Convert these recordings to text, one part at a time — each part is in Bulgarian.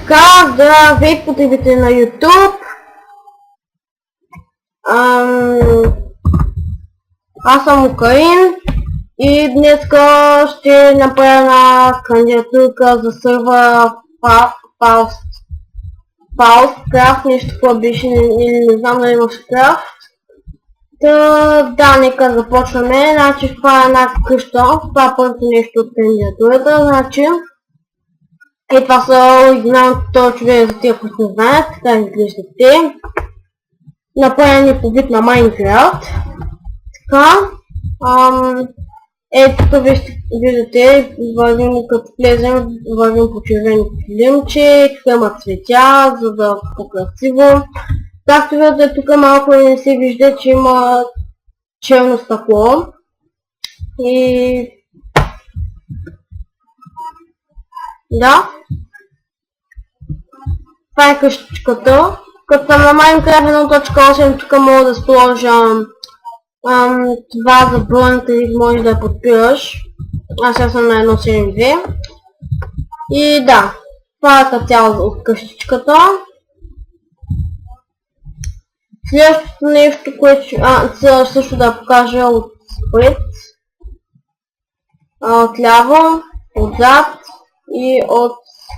Така, здравей потребители на YouTube. Аз съм Украин и днес ще направя една кандидатурка за сервера Faustcraft, нещо такова беше, или не знам дали имаш крафт. Да, нека започваме. Значи това е една къща, това е първото нещо от кандидатурата, значи и това са оригиналното човек за тия, които не знаят, така изглеждат те. Направени по вид на Майнкрафт. Така. Тук виждате, вървим като влезем, вървим по червено килимче, тук има цветя, за да е по-красиво. Както виждате, тук малко не се вижда, че има черно стъкло. И да. Това е къщичката. Като съм на Minecraft 1.8, тук мога да сложа това за бронята, където можеш да я подпираш. Аз сега съм на 1.7.2. И да, това е цяло от къщичката. Следващото нещо, което също да покажа отпред, отляво, отзад и от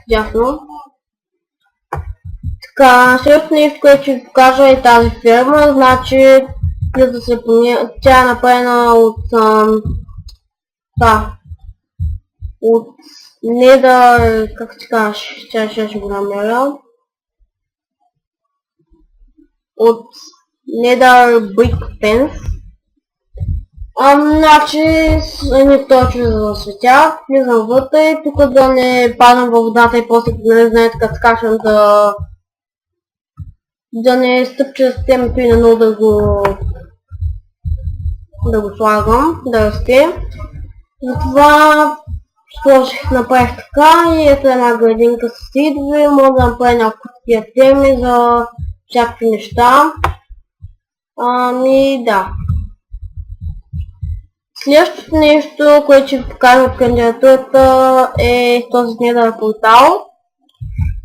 дясно. Така, следващото нещо, което ще ви покажа е тази ферма, значи тя е направена от Nether, как ти кажеш, ще го намеря, от Nether Brick Fence. Значи, не точно за светя, влизам вътре, тук да не падам във водата и после не знаете как скачам да не стъпча с темето и наново да го слагам, да расте. Затова направих така и ето една градинка с сидове, мога да направя някакви такива теми за всякакви неща. И да. Следващото нещо, което ще ви покажа от кандидатурата е този Nether портал,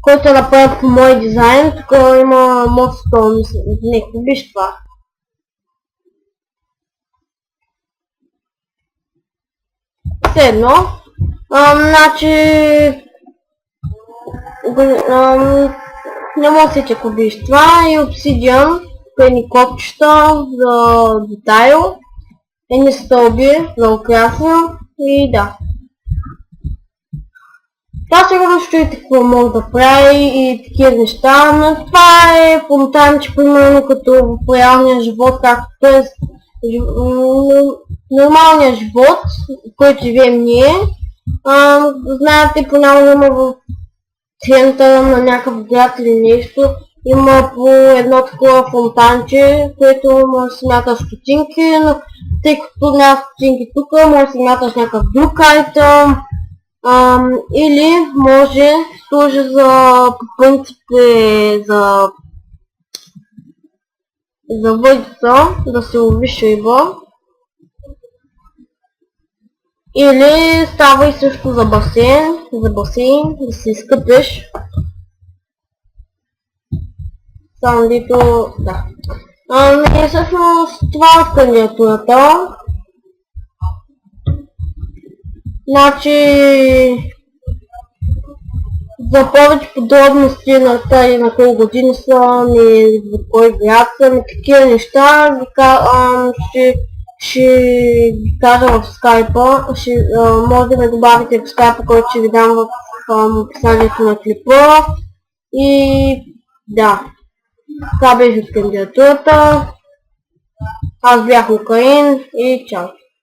който е направен по мой дизайн. Тук има мостон, не, виж това. Следно, значи не мога да се че виж това и обсидиан, едни копчета за детайл, едни стълби за украсно и да. Това сигурно ще чуете какво мога да прави и такива неща, но това е фонтанче, примерно като в реалния живот, както т.е. нормалния живот, в който живеем ние. Знаете, понякога има в центъра на някакъв град или нещо, има по едно такова фонтанче, което може да смяташ стотинки, но тъй като няма стотинки тук, може да смяташ някакъв друг айтъм. Или може служи по принцип за въдица, да се ловиш риба. Или става и също за басейн, да се изкъпеш. Само дето, да. Всъщност това е от кандидатурата. Значи, за повече подробности на тази, на колко години съм и за кой град съм и такива неща, ще ви кажа в скайпа. Може да ме добавите в скайпа, който ще ви дам в описанието на клипа. И да, това беше от кандидатурата. Аз бях Украин и чао!